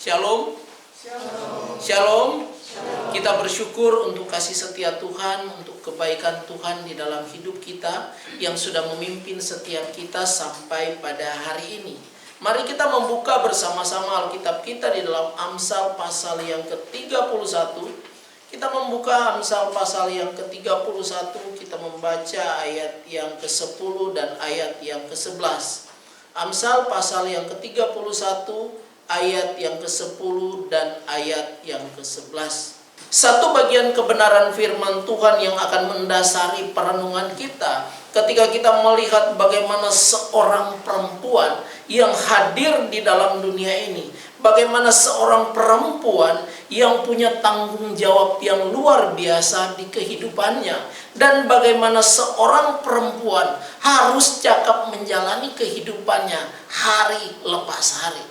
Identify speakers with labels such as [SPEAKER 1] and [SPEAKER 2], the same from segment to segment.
[SPEAKER 1] Shalom. Shalom. Kita bersyukur untuk kasih setia Tuhan, untuk kebaikan Tuhan di dalam hidup kita yang sudah memimpin setiap kita sampai pada hari ini. Mari kita membuka bersama-sama Alkitab kita di dalam Amsal pasal yang ke-31. Kita membuka Amsal pasal yang ke-31, kita membaca ayat yang ke-10 dan ayat yang ke-11. Amsal pasal yang ke-31, ayat yang ke-10 dan ayat yang ke-11. Satu bagian kebenaran firman Tuhan yang akan mendasari perenungan kita ketika kita melihat bagaimana seorang perempuan yang hadir di dalam dunia ini, bagaimana seorang perempuan yang punya tanggung jawab yang luar biasa di kehidupannya, dan bagaimana seorang perempuan harus cakap menjalani kehidupannya hari lepas hari.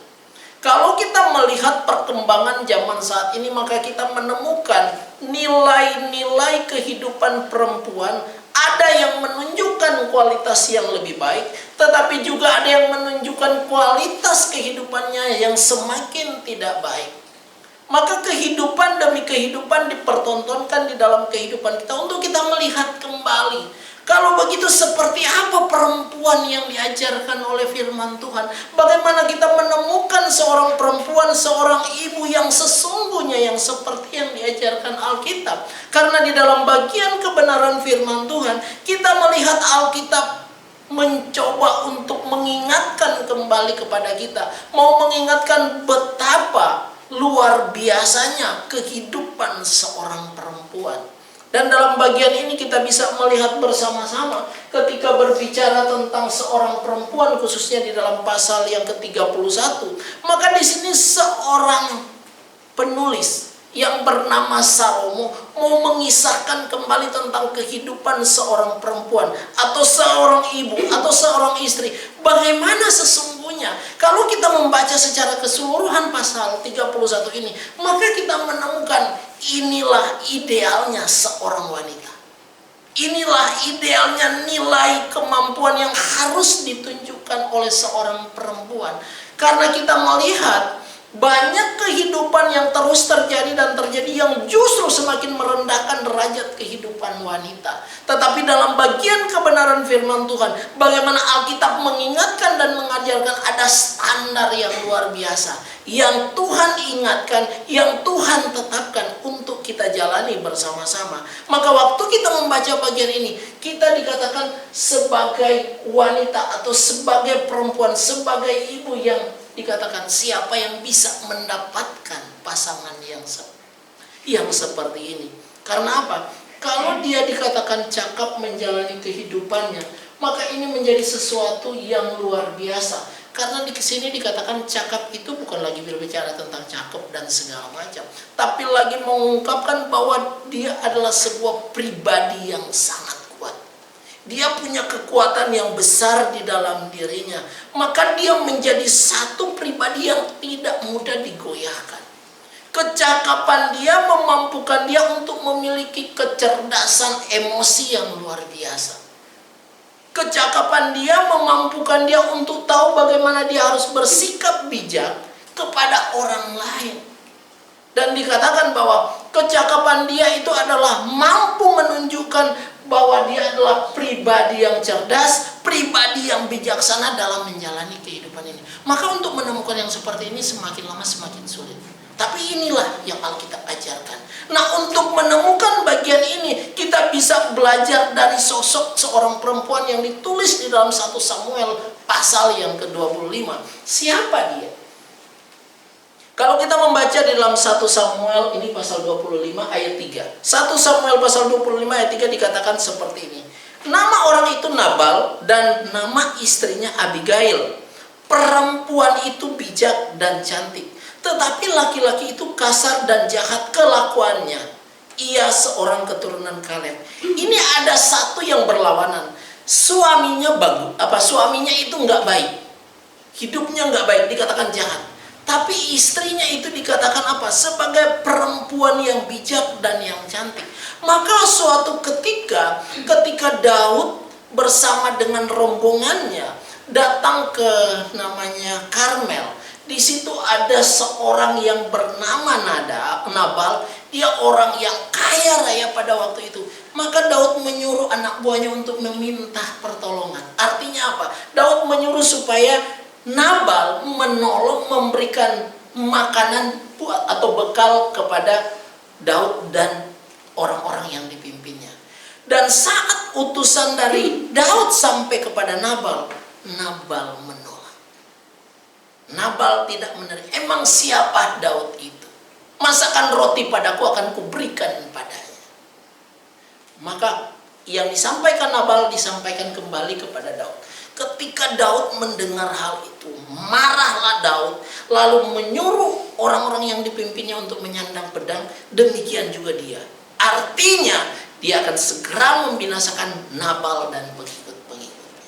[SPEAKER 1] Kalau kita melihat perkembangan zaman saat ini, maka kita menemukan nilai-nilai kehidupan perempuan. Ada yang menunjukkan kualitas yang lebih baik, tetapi juga ada yang menunjukkan kualitas kehidupannya yang semakin tidak baik. Maka kehidupan demi kehidupan dipertontonkan di dalam kehidupan kita untuk kita melihat kembali. Kalau begitu, seperti apa perempuan yang diajarkan oleh firman Tuhan? Bagaimana kita menemukan seorang perempuan, seorang ibu yang sesungguhnya yang seperti yang diajarkan Alkitab? Karena di dalam bagian kebenaran firman Tuhan, kita melihat Alkitab mencoba untuk mengingatkan kembali kepada kita. Mau mengingatkan betapa luar biasanya kehidupan seorang perempuan. Dan dalam bagian ini kita bisa melihat bersama-sama ketika berbicara tentang seorang perempuan, khususnya di dalam pasal yang ke-31. Maka di sini seorang penulis yang bernama Salomo mau mengisahkan kembali tentang kehidupan seorang perempuan atau seorang ibu atau seorang istri. Bagaimana sesungguhnya kalau kita membaca secara keseluruhan pasal 31 ini, maka kita menemukan inilah idealnya seorang wanita. Inilah idealnya nilai kemampuan yang harus ditunjukkan oleh seorang perempuan. Karena kita melihat banyak kehidupan yang terus terjadi dan terjadi yang justru semakin merendahkan derajat kehidupan wanita. Tetapi dalam bagian kebenaran firman Tuhan, bagaimana Alkitab mengingatkan dan mengajarkan ada standar yang luar biasa yang Tuhan ingatkan, yang Tuhan tetapkan untuk kita jalani bersama-sama. Maka waktu kita membaca bagian ini, kita dikatakan sebagai wanita atau sebagai perempuan, sebagai ibu yang dikatakan siapa yang bisa mendapatkan pasangan yang seperti ini. Karena apa? Kalau dia dikatakan cakap menjalani kehidupannya, maka ini menjadi sesuatu yang luar biasa. Karena di sini dikatakan cakap itu bukan lagi berbicara tentang cakep dan segala macam, tapi lagi mengungkapkan bahwa dia adalah sebuah pribadi yang sangat kuat. Dia punya kekuatan yang besar di dalam dirinya. Maka dia menjadi satu pribadi yang tidak mudah digoyahkan. Kecakapan dia memampukan dia untuk memiliki kecerdasan emosi yang luar biasa. Kecakapan dia memampukan dia untuk tahu bagaimana dia harus bersikap bijak kepada orang lain. Dan dikatakan bahwa kecakapan dia itu adalah mampu menunjukkan bahwa dia adalah pribadi yang cerdas, pribadi yang bijaksana dalam menjalani kehidupan ini. Maka untuk menemukan yang seperti ini semakin lama semakin sulit. Tapi inilah yang Alkitab ajarkan. Nah, untuk menemukan bagian ini, kita bisa belajar dari sosok seorang perempuan yang ditulis di dalam 1 Samuel pasal yang ke-25. Siapa dia? Kalau kita membaca di dalam 1 Samuel ini pasal 25 ayat 3. 1 Samuel pasal 25 ayat 3 dikatakan seperti ini. Nama orang itu Nabal dan nama istrinya Abigail. Perempuan itu bijak dan cantik, tetapi laki-laki itu kasar dan jahat kelakuannya. Ia seorang keturunan Kaleb. Ini ada satu yang berlawanan. Suaminya suaminya itu nggak baik. Hidupnya nggak baik, dikatakan jahat. Tapi istrinya itu dikatakan apa? Sebagai perempuan yang bijak dan yang cantik. Maka suatu ketika Daud bersama dengan rombongannya datang ke namanya Karmel, Di situ ada seorang yang bernama Nabal. Dia orang yang kaya raya pada waktu itu. Maka Daud menyuruh anak buahnya untuk meminta pertolongan. Artinya apa? Daud menyuruh supaya Nabal menolong, memberikan makanan atau bekal kepada Daud dan orang-orang yang dipimpinnya. Dan saat utusan dari Daud sampai kepada Nabal, Nabal menolak. Nabal tidak menerima. Emang siapa Daud itu? Masakan roti padaku akan kuberikan padanya. Maka yang disampaikan Nabal disampaikan kembali kepada Daud. Ketika Daud mendengar hal itu, marahlah Daud, lalu menyuruh orang-orang yang dipimpinnya untuk menyandang pedang. Demikian juga dia. Artinya dia akan segera membinasakan Nabal dan pengikut-pengikutnya.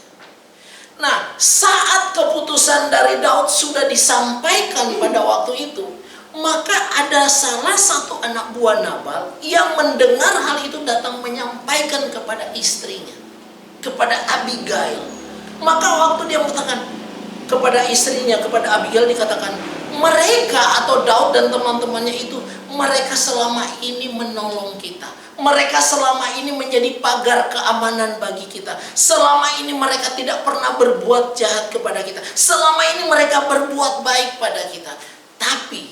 [SPEAKER 1] Nah, saat keputusan dari Daud sudah disampaikan pada waktu itu, maka ada salah satu anak buah Nabal yang mendengar hal itu datang menyampaikan kepada istrinya, kepada Abigail. Maka waktu dia mengatakan kepada istrinya, kepada Abigail, dikatakan mereka atau Daud dan teman-temannya itu, mereka selama ini menolong kita. Mereka selama ini menjadi pagar keamanan bagi kita. Selama ini mereka tidak pernah berbuat jahat kepada kita. Selama ini mereka berbuat baik pada kita. Tapi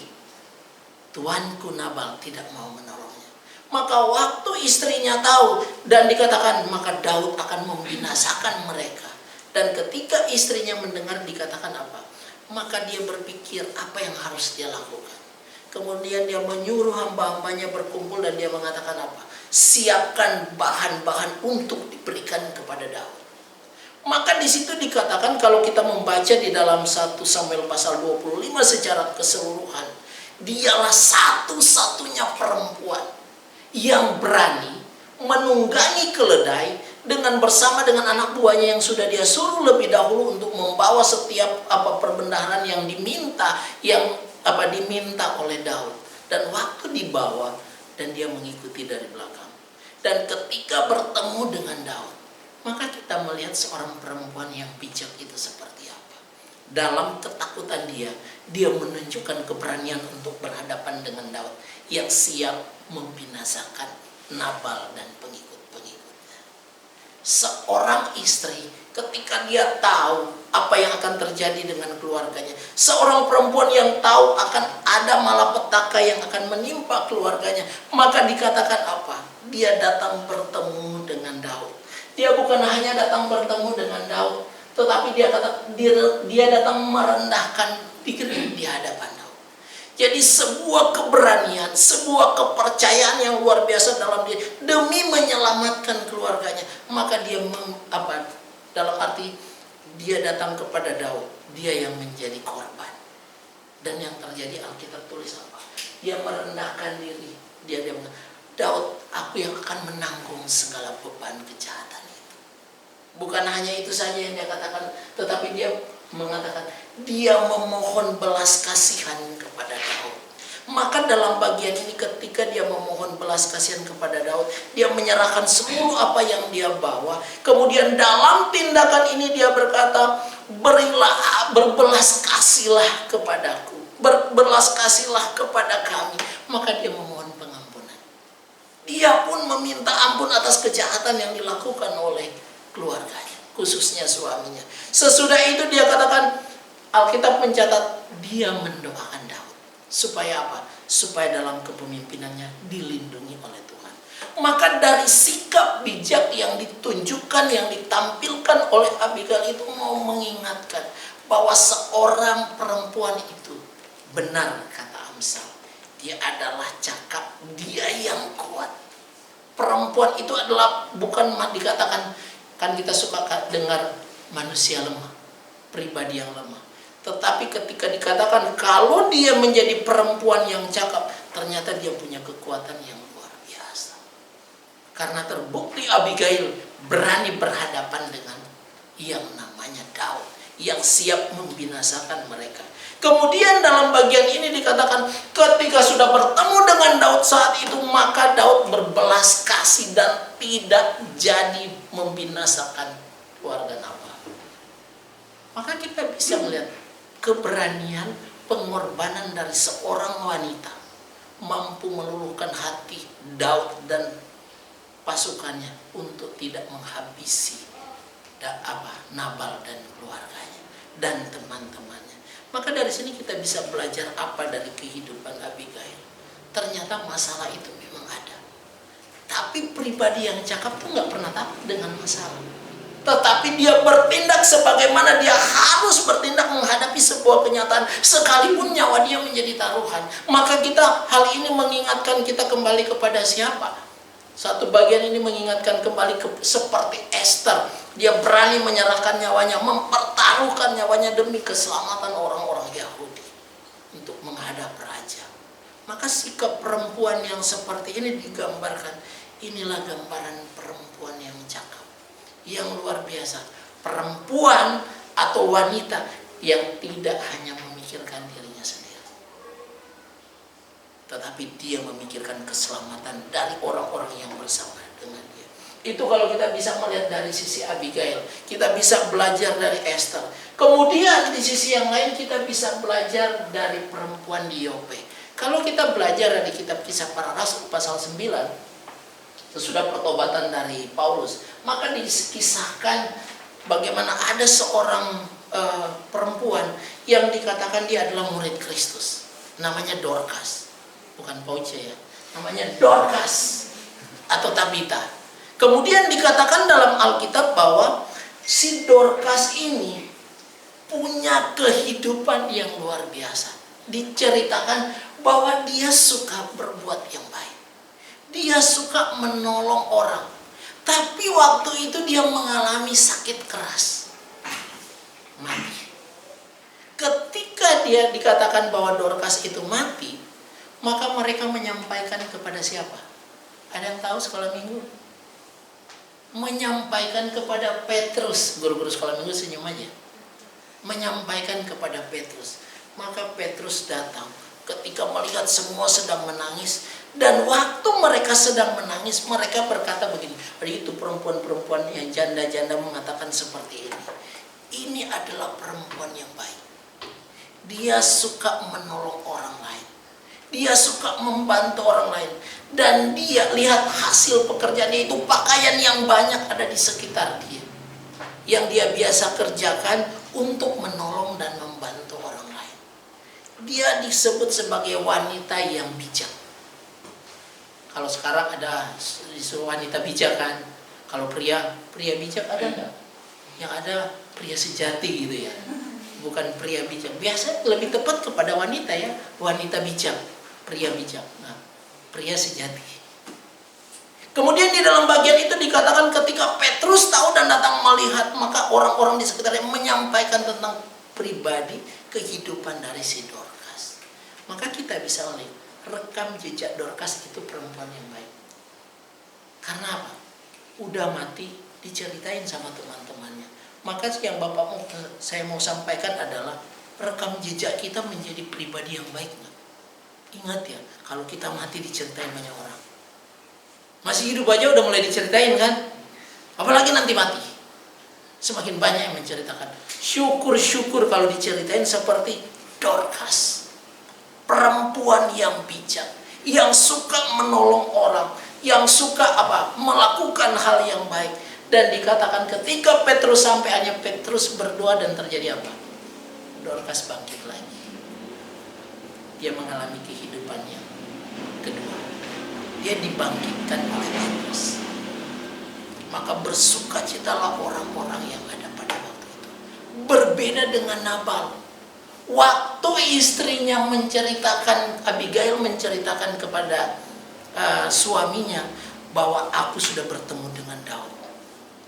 [SPEAKER 1] tuanku Nabal tidak mau menolongnya. Maka waktu istrinya tahu dan dikatakan, maka Daud akan membinasakan mereka. Dan ketika istrinya mendengar dikatakan apa? Maka dia berpikir apa yang harus dia lakukan. Kemudian dia menyuruh hamba-hambanya berkumpul dan dia mengatakan apa? Siapkan bahan-bahan untuk diberikan kepada Daud. Maka di situ dikatakan, kalau kita membaca di dalam 1 Samuel pasal 25 secara keseluruhan, dialah satu-satunya perempuan yang berani menunggangi keledai dengan bersama dengan anak buahnya yang sudah dia suruh lebih dahulu untuk membawa setiap perbendaharaan yang diminta oleh Daud. Dan waktu dibawa dan dia mengikuti dari belakang. Dan ketika bertemu dengan Daud, maka kita melihat seorang perempuan yang bijak itu seperti apa. Dalam ketakutan dia menunjukkan keberanian untuk berhadapan dengan Daud yang siap membinasakan Nabal dan pengikut-pengikutnya. Seorang istri ketika dia tahu apa yang akan terjadi dengan keluarganya, seorang perempuan yang tahu akan ada malapetaka yang akan menimpa keluarganya, maka dikatakan apa? Dia datang bertemu dengan Daud. Dia bukan hanya datang bertemu dengan Daud, tetapi dia datang merendahkan diri di hadapan Daud. Jadi sebuah keberanian, sebuah kepercayaan yang luar biasa dalam dia demi menyelamatkan keluarganya. Maka dia dalam arti dia datang kepada Daud, dia yang menjadi korban. Dan yang terjadi Alkitab tulis apa? Dia merendahkan diri. Dia mengatakan, Daud, aku yang akan menanggung segala beban kejahatan itu. Bukan hanya itu saja yang dia katakan, tetapi dia mengatakan dia memohon belas kasihan kepada Daud. Maka dalam bagian ini ketika dia memohon belas kasihan kepada Daud, dia menyerahkan seluruh apa yang dia bawa. Kemudian dalam tindakan ini dia berkata, berbelas kasihlah kepadaku, berbelas kasihlah kepada kami. Maka dia memohon pengampunan. Dia pun meminta ampun atas kejahatan yang dilakukan oleh keluarganya, khususnya suaminya. Sesudah itu dia katakan, Alkitab mencatat dia mendoakan Daud. Supaya apa? Supaya dalam kepemimpinannya dilindungi oleh Tuhan. Maka dari sikap bijak yang ditunjukkan, yang ditampilkan oleh Abigail itu mau mengingatkan bahwa seorang perempuan itu, benar kata Amsal, dia adalah cakap, dia yang kuat. Perempuan itu adalah bukan dikatakan, kan kita suka dengar manusia lemah, pribadi yang lemah. Tetapi ketika dikatakan kalau dia menjadi perempuan yang cakap, ternyata dia punya kekuatan yang luar biasa. Karena terbukti Abigail berani berhadapan dengan yang namanya Daud, yang siap membinasakan mereka. Kemudian dalam bagian ini dikatakan ketika sudah bertemu dengan Daud saat itu, maka Daud berbelas kasih dan tidak jadi membinasakan keluarga Nabal. Maka kita bisa melihat keberanian pengorbanan dari seorang wanita mampu meluluhkan hati Daud dan pasukannya untuk tidak menghabisi Nabal dan keluarganya dan teman-temannya. Maka dari sini kita bisa belajar apa dari kehidupan Abigail. Ternyata masalah itu memang ada. Tapi pribadi yang cakap tuh nggak pernah takut dengan masalah. Tetapi dia bertindak sebagaimana dia harus bertindak menghadapi sebuah kenyataan, sekalipun nyawa dia menjadi taruhan. Maka hal ini mengingatkan kita kembali kepada siapa? Satu bagian ini mengingatkan kembali seperti Esther. Dia berani menyerahkan nyawanya, mempertaruhkan nyawanya demi keselamatan orang-orang Yahudi untuk menghadap raja. Maka sikap perempuan yang seperti ini digambarkan. Inilah gambaran perempuan yang cakap, yang luar biasa. Perempuan atau wanita yang tidak hanya memikirkan dirinya sendiri, tetapi dia memikirkan keselamatan dari orang-orang yang bersama dengan dia. Itu kalau kita bisa melihat dari sisi Abigail, kita bisa belajar dari Esther. Kemudian di sisi yang lain kita bisa belajar dari perempuan di Yope. Kalau kita belajar dari kitab Kisah Para Rasul pasal 9, sesudah pertobatan dari Paulus, maka dikisahkan bagaimana ada seorang perempuan yang dikatakan dia adalah murid Kristus. Namanya Dorcas. Bukan Pauce ya. Namanya Dorcas atau Tabita. Kemudian dikatakan dalam Alkitab bahwa si Dorcas ini punya kehidupan yang luar biasa. Diceritakan bahwa dia suka berbuat yang baik. Dia suka menolong orang. Tapi waktu itu dia mengalami sakit keras. Mati. Ketika dia dikatakan bahwa Dorcas itu mati, maka mereka menyampaikan kepada siapa? Ada yang tahu sekolah minggu? Menyampaikan kepada Petrus. Guru-guru sekolah minggu senyum aja. Menyampaikan kepada Petrus. Maka Petrus datang. Ketika melihat semua sedang menangis, dan waktu mereka sedang menangis, mereka berkata begini. Itu perempuan-perempuan yang janda-janda mengatakan seperti ini. Ini adalah perempuan yang baik. Dia suka menolong orang lain. Dia suka membantu orang lain. Dan dia lihat hasil pekerjaannya itu, pakaian yang banyak ada di sekitar dia, yang dia biasa kerjakan untuk menolong dan membantu orang lain. Dia disebut sebagai wanita yang bijak. Kalau sekarang ada wanita bijak kan. Kalau pria bijak ada enggak? Yang ada pria sejati gitu ya. Bukan pria bijak. Biasanya lebih tepat kepada wanita ya. Wanita bijak, pria bijak. Nah, pria sejati. Kemudian di dalam bagian itu dikatakan ketika Petrus tahu dan datang melihat, maka orang-orang di sekitarnya menyampaikan tentang pribadi kehidupan dari si Dorcas. Maka kita bisa melihat rekam jejak Dorcas itu perempuan yang baik. Karena apa? Udah mati diceritain sama teman-temannya. Maka yang saya mau sampaikan adalah rekam jejak kita menjadi pribadi yang baik nggak? Ingat ya, kalau kita mati diceritain banyak orang. Masih hidup aja udah mulai diceritain kan? Apalagi nanti mati. Semakin banyak yang menceritakan. Syukur-syukur kalau diceritain seperti Dorcas. Perempuan yang bijak, yang suka menolong orang, yang suka melakukan hal yang baik. Dan dikatakan ketika Petrus sampai, hanya Petrus berdoa dan terjadi apa? Dorcas bangkit lagi. Dia mengalami kehidupan yang kedua. Dia dibangkitkan oleh Petrus. Maka bersukacitalah orang-orang yang ada pada waktu itu. Berbeda dengan Nabal. Waktu istrinya menceritakan, Abigail menceritakan kepada suaminya bahwa aku sudah bertemu dengan Daud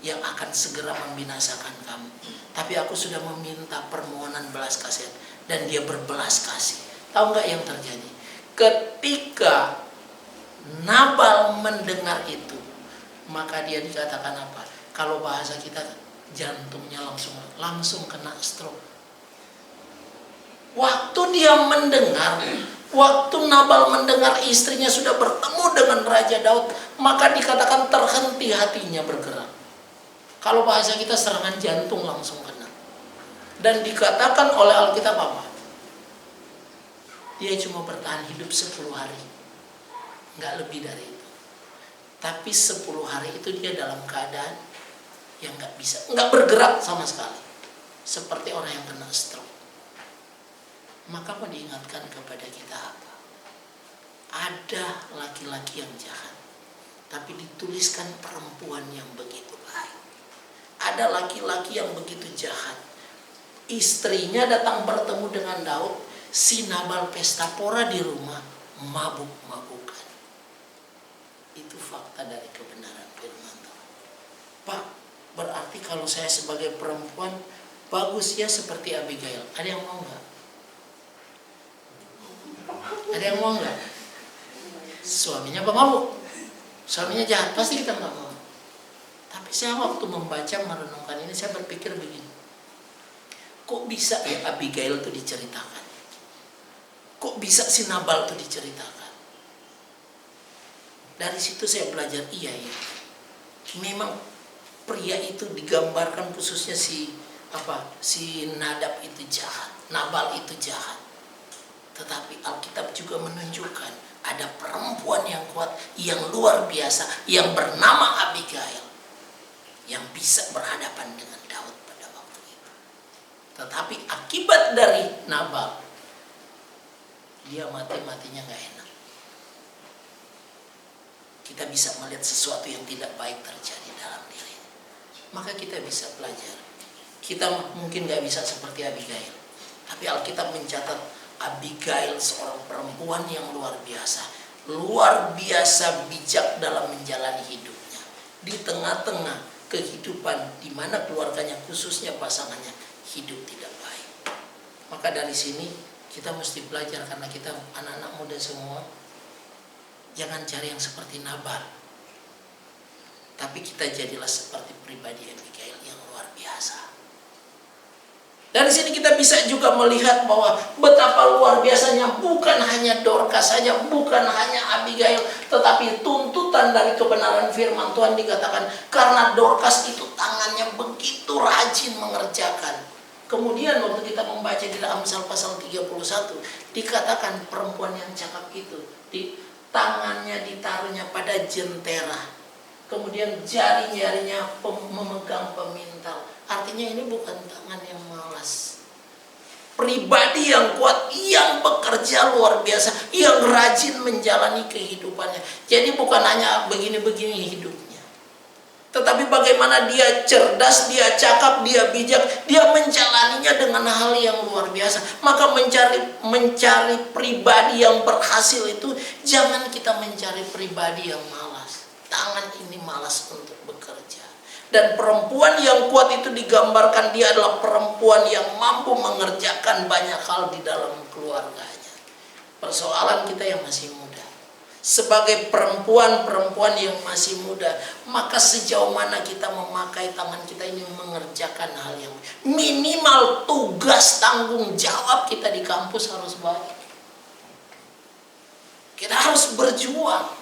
[SPEAKER 1] yang akan segera membinasakan kamu. Tapi aku sudah meminta permohonan belas kasihan dan dia berbelas kasih. Tahu nggak yang terjadi? Ketika Nabal mendengar itu, maka dia dikatakan apa? Kalau bahasa kita, jantungnya langsung kena stroke. Waktu dia mendengar, waktu Nabal mendengar istrinya sudah bertemu dengan Raja Daud, maka dikatakan terhenti hatinya bergerak. Kalau bahasa kita serangan jantung langsung kena. Dan dikatakan oleh Alkitab apa? Dia cuma bertahan hidup 10 hari. Nggak lebih dari itu. Tapi 10 hari itu dia dalam keadaan yang nggak bergerak sama sekali. Seperti orang yang kena stroke. Maka mau diingatkan kepada kita apa? Ada laki-laki yang jahat, tapi dituliskan perempuan yang begitu baik. Ada laki-laki yang begitu jahat. Istrinya datang bertemu dengan Daud, si Nabal pesta pora di rumah, mabuk-mabukan. Itu fakta dari kebenaran firman Tuhan. Pak, berarti kalau saya sebagai perempuan bagus ya seperti Abigail. Ada yang mau nggak? Ada yang mau nggak? Suaminya pemabuk, suaminya jahat, pasti kita nggak mau. Tapi saya waktu membaca merenungkan ini, saya berpikir begini, kok bisa ya Abigail itu diceritakan? Kok bisa si Nabal itu diceritakan? Dari situ saya belajar, iya ya, memang pria itu digambarkan, khususnya si Nadab itu jahat, Nabal itu jahat. Tetapi Alkitab juga menunjukkan ada perempuan yang kuat, yang luar biasa, yang bernama Abigail, yang bisa berhadapan dengan Daud pada waktu itu. Tetapi akibat dari Nabal, dia mati-matinya gak enak. Kita bisa melihat sesuatu yang tidak baik terjadi dalam diri. Maka kita bisa belajar. Kita mungkin gak bisa seperti Abigail, tapi Alkitab mencatat Abigail seorang perempuan yang luar biasa bijak dalam menjalani hidupnya di tengah-tengah kehidupan di mana keluarganya, khususnya pasangannya, hidup tidak baik. Maka dari sini kita mesti belajar, karena kita anak-anak muda semua, jangan cari yang seperti Nabal, tapi kita jadilah seperti pribadi Abigail yang luar biasa. Dari sini kita bisa juga melihat bahwa betapa luar biasanya bukan hanya Dorcas saja, bukan hanya Abigail, tetapi tuntutan dari kebenaran firman Tuhan dikatakan karena Dorcas itu tangannya begitu rajin mengerjakan. Kemudian waktu kita membaca di dalam Amsal pasal 31, dikatakan perempuan yang cakap itu tangannya ditaruhnya pada jentera, kemudian jari-jarinya memegang pemintal. Artinya ini bukan tangan yang malas. Pribadi yang kuat, yang bekerja luar biasa, yang rajin menjalani kehidupannya. Jadi bukan hanya begini-begini hidupnya, tetapi bagaimana dia cerdas, dia cakap, dia bijak, dia menjalaninya dengan hal yang luar biasa. Maka mencari pribadi yang berhasil itu, jangan kita mencari pribadi yang malas. Tangan ini malas untuk bekerja. Dan perempuan yang kuat itu digambarkan dia adalah perempuan yang mampu mengerjakan banyak hal di dalam keluarganya. Persoalan kita yang masih muda, sebagai perempuan yang masih muda, maka sejauh mana kita memakai tangan kita ini mengerjakan hal yang minimal, tugas tanggung jawab kita di kampus harus baik. Kita harus berjuang.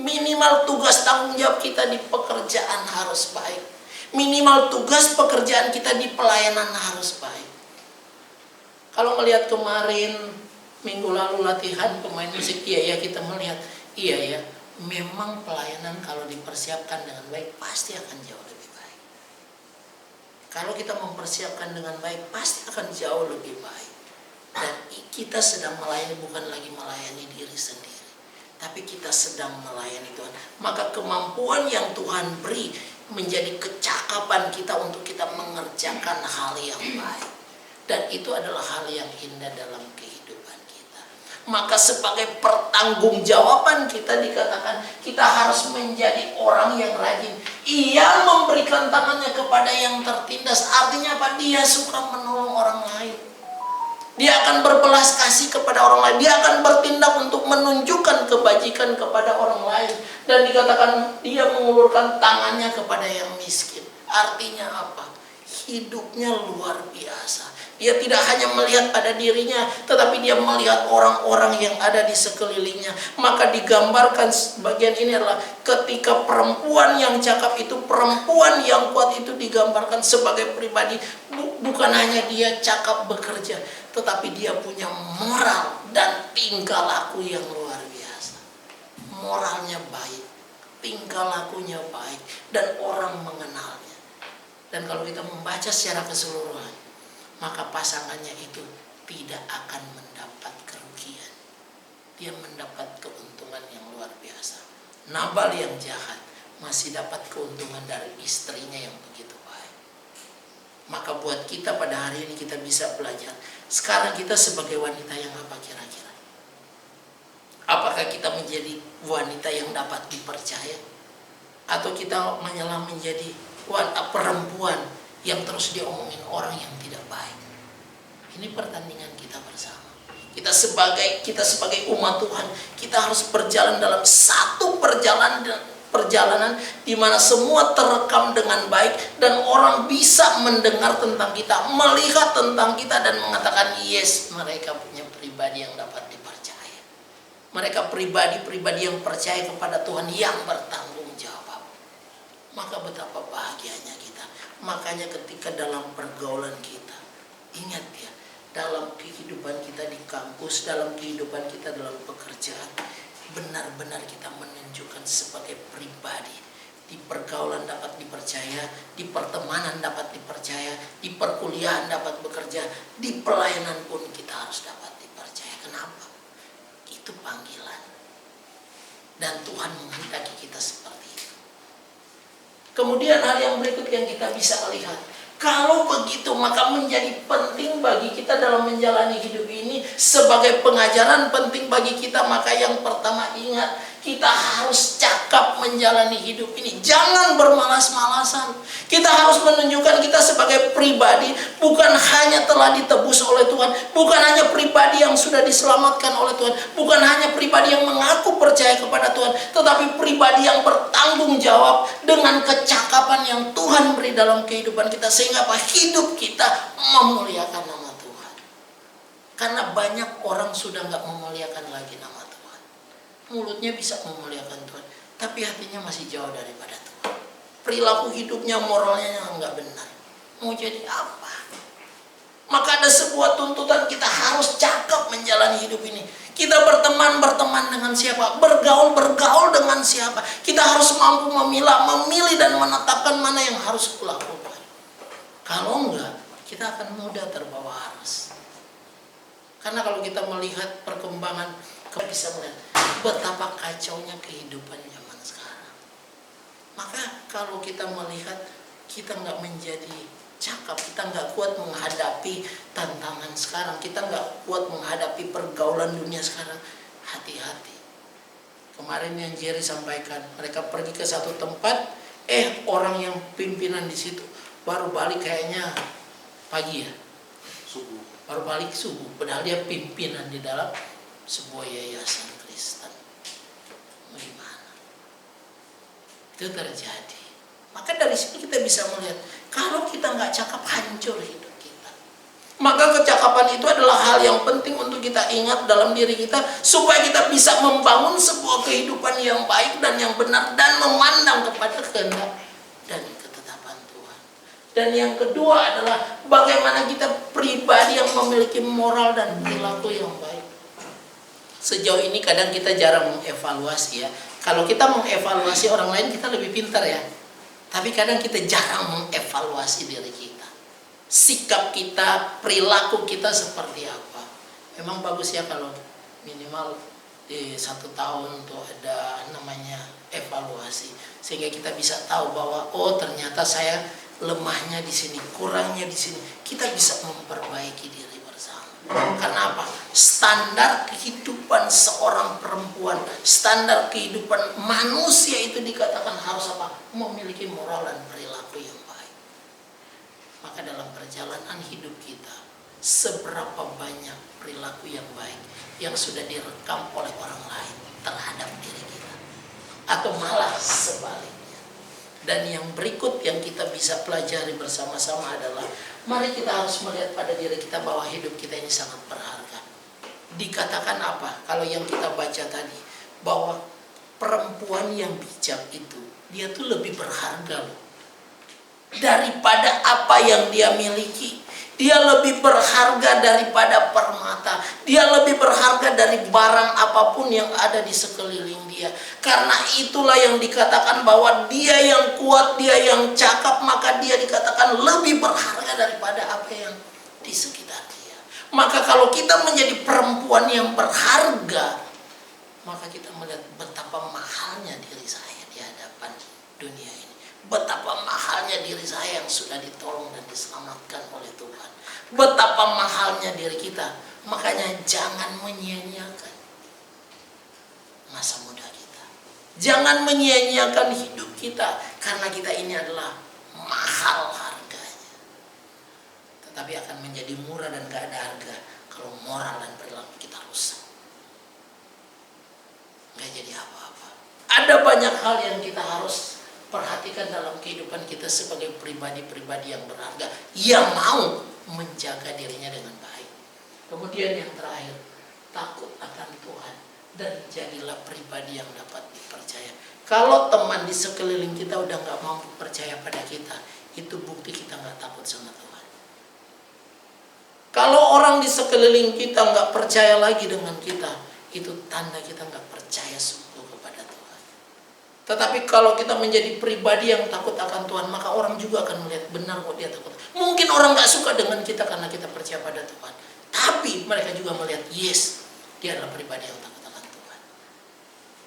[SPEAKER 1] Minimal tugas tanggung jawab kita di pekerjaan harus baik. Minimal tugas pekerjaan kita di pelayanan harus baik. Kalau melihat kemarin minggu lalu latihan pemain musik, iya ya, kita melihat, iya ya, memang pelayanan kalau dipersiapkan dengan baik pasti akan jauh lebih baik. Kalau kita mempersiapkan dengan baik pasti akan jauh lebih baik. Dan kita sedang melayani, bukan lagi melayani diri sendiri, tapi kita sedang melayani Tuhan. Maka kemampuan yang Tuhan beri menjadi kecakapan kita untuk kita mengerjakan hal yang baik. Dan itu adalah hal yang indah dalam kehidupan kita. Maka sebagai pertanggungjawaban kita dikatakan kita harus menjadi orang yang rajin. Ia memberikan tangannya kepada yang tertindas. Artinya apa? Dia suka menolong orang lain. Dia akan berbelas kasih kepada orang lain. Dia akan bertindak untuk menunjukkan kebajikan kepada orang lain. Dan dikatakan dia mengulurkan tangannya kepada yang miskin. Artinya apa? Hidupnya luar biasa. Dia tidak hanya melihat pada dirinya, tetapi dia melihat orang-orang yang ada di sekelilingnya. Maka digambarkan bagian ini adalah ketika perempuan yang cakap itu, perempuan yang kuat itu digambarkan sebagai pribadi. Bukan hanya dia cakap bekerja, tetapi dia punya moral, dan tingkah laku yang luar biasa. Moralnya baik, tingkah lakunya baik, dan orang mengenalnya. Dan kalau kita membaca secara keseluruhan, maka pasangannya itu tidak akan mendapat kerugian. Dia mendapat keuntungan yang luar biasa. Nabal yang jahat masih dapat keuntungan dari istrinya yang begitu baik. Maka buat kita pada hari ini kita bisa belajar. Sekarang kita sebagai wanita yang apa kira-kira? Apakah kita menjadi wanita yang dapat dipercaya? Atau kita menyelam menjadi perempuan yang terus diomongin orang yang tidak baik? Ini pertandingan kita bersama. Kita sebagai umat Tuhan, kita harus berjalan dalam satu perjalanan di mana semua terekam dengan baik dan orang bisa mendengar tentang kita, melihat tentang kita dan mengatakan yes, mereka punya pribadi yang dapat dipercaya. Mereka pribadi yang percaya kepada Tuhan yang bertanggung jawab. Maka betapa bahagianya kita. Makanya ketika dalam pergaulan kita, ingat ya, dalam kehidupan kita di kampus, dalam kehidupan kita dalam pekerjaan, benar-benar kita menunjukkan sebagai pribadi. Di pergaulan dapat dipercaya, di pertemanan dapat dipercaya, di perkuliahan dapat bekerja, di pelayanan pun kita harus dapat dipercaya. Kenapa? Itu panggilan. Dan Tuhan menghendaki kita seperti itu. Kemudian hal yang berikut yang kita bisa lihat. Kalau begitu maka menjadi penting bagi kita dalam menjalani hidup ini sebagai pengajaran penting bagi kita. Maka yang pertama ingat, kita harus cakap menjalani hidup ini. Jangan bermalas-malasan. Kita harus menunjukkan kita sebagai pribadi bukan hanya telah ditebus oleh Tuhan, bukan hanya pribadi yang sudah diselamatkan oleh Tuhan, bukan hanya pribadi yang mengaku percaya kepada Tuhan, tetapi pribadi yang bertanggung jawab dengan kecakapan yang Tuhan beri dalam kehidupan kita, sehingga hidup kita memuliakan nama Tuhan. Karena banyak orang sudah nggak memuliakan lagi nama Tuhan. Mulutnya bisa memuliakan Tuhan, tapi hatinya masih jauh daripada Tuhan. Perilaku hidupnya, moralnya nggak benar. Mau jadi apa? Maka ada sebuah tuntutan, kita harus cakap menjalani hidup ini. Kita berteman dengan siapa? Bergaul dengan siapa? Kita harus mampu memilih dan menetapkan mana yang harus kulakukan. Kalau enggak, kita akan mudah terbawa arus. Karena kalau kita melihat perkembangan, kita bisa melihat betapa kacaunya kehidupan zaman sekarang. Maka kalau kita melihat, kita nggak menjadi cakap, kita nggak kuat menghadapi tantangan sekarang, kita nggak kuat menghadapi pergaulan dunia sekarang, hati-hati. Kemarin yang Jerry sampaikan, mereka pergi ke satu tempat, orang yang pimpinan di situ baru balik kayaknya pagi ya, subuh, baru balik subuh, padahal dia pimpinan di dalam sebuah yayasan Kristen. Bagaimana? Itu terjadi. Maka dari sini kita bisa melihat, kalau kita nggak cakap, hancur hidup kita. Maka kecakapan itu adalah hal yang penting untuk kita ingat dalam diri kita, supaya kita bisa membangun sebuah kehidupan yang baik dan yang benar, dan memandang kepada kehendak dan ketetapan Tuhan. Dan yang kedua adalah bagaimana kita pribadi yang memiliki moral dan perilaku yang baik. Sejauh ini kadang kita jarang mengevaluasi ya. Kalau kita mengevaluasi orang lain, kita lebih pintar ya. Tapi kadang kita jarang mengevaluasi diri kita. Sikap kita, perilaku kita seperti apa. Memang bagus ya kalau minimal di 1 tahun tuh ada namanya evaluasi. Sehingga kita bisa tahu bahwa ternyata saya lemahnya di sini, kurangnya di sini. Kita bisa memperbaiki diri bersama. Karena apa? Standar kehidupan seorang perempuan, standar kehidupan manusia itu dikatakan harus apa? Memiliki moral dan perilaku yang baik. Maka dalam perjalanan hidup kita, seberapa banyak perilaku yang baik yang sudah direkam oleh orang lain terhadap diri kita, atau malah sebaliknya. Dan yang berikut yang kita bisa pelajari bersama-sama adalah, mari kita harus melihat pada diri kita bahwa hidup kita ini sangat berharga. Dikatakan apa? Kalau yang kita baca tadi, bahwa perempuan yang bijak itu, dia tuh lebih berharga loh, daripada apa yang dia miliki. Dia lebih berharga daripada permata. Dia lebih berharga dari barang apapun yang ada di sekeliling dia. Karena itulah yang dikatakan bahwa dia yang kuat, dia yang cakap, maka dia dikatakan lebih berharga daripada apa yang di sekitar dia. Maka kalau kita menjadi perempuan yang berharga, maka kita melihat betapa mahalnya diri saya di hadapan dunia ini. Betapa mahalnya diri saya yang sudah ditolong dan diselamatkan oleh Tuhan. Betapa mahalnya diri kita. Makanya jangan menyia-nyiakan masa muda kita. Jangan menyia-nyiakan hidup kita. Karena kita ini adalah mahal harganya. Tetapi akan menjadi murah dan gak ada harga kalau moral dan perilaku kita rusak. Gak jadi apa-apa. Ada banyak hal yang kita harus perhatikan dalam kehidupan kita sebagai pribadi-pribadi yang berharga, yang mau menjaga dirinya dengan baik. Kemudian yang terakhir, takut akan Tuhan dan jadilah pribadi yang dapat dipercaya. Kalau teman di sekeliling kita udah gak mau percaya pada kita, itu bukti kita gak takut sama Tuhan. Kalau orang di sekeliling kita gak percaya lagi dengan kita, itu tanda kita gak percaya sungguh kepada Tuhan. Tetapi kalau kita menjadi pribadi yang takut akan Tuhan, maka orang juga akan melihat benar kok dia takut. Mungkin orang gak suka dengan kita karena kita percaya pada Tuhan, tapi mereka juga melihat, yes, dia adalah pribadi yang takut akan Tuhan.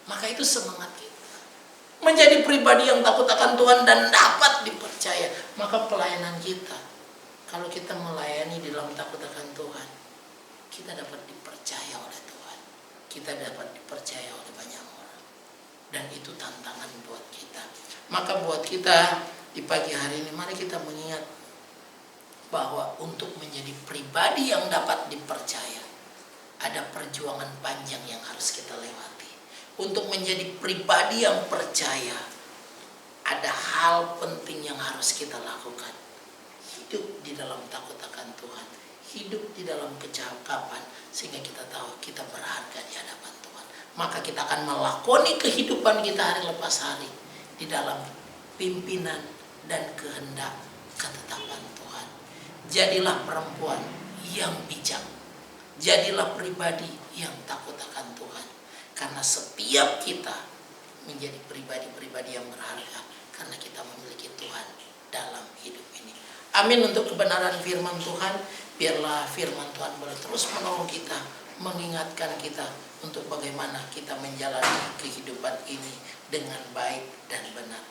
[SPEAKER 1] Maka itu semangat kita menjadi pribadi yang takut akan Tuhan dan dapat dipercaya. Maka pelayanan kita, kalau kita melayani di dalam takut akan Tuhan, kita dapat dipercaya oleh Tuhan. Kita dapat dipercaya oleh banyak orang. Dan itu tantangan buat kita. Maka buat kita di pagi hari ini, mari kita mengingat bahwa untuk menjadi pribadi yang dapat dipercaya, ada perjuangan panjang yang harus kita lewati. Untuk menjadi pribadi yang percaya, ada hal penting yang harus kita lakukan. Hidup di dalam takut akan Tuhan, hidup di dalam kecakapan, sehingga kita tahu kita berharga di hadapan Tuhan. Maka kita akan melakoni kehidupan kita hari lepas hari di dalam pimpinan dan kehendak ketetapan Tuhan. Jadilah perempuan yang bijak. Jadilah pribadi yang takut akan Tuhan. Karena setiap kita menjadi pribadi-pribadi yang berharga karena kita memiliki Tuhan dalam hidup ini. Amin untuk kebenaran firman Tuhan. Biarlah firman Tuhan boleh terus menolong kita, mengingatkan kita untuk bagaimana kita menjalani kehidupan ini dengan baik dan benar.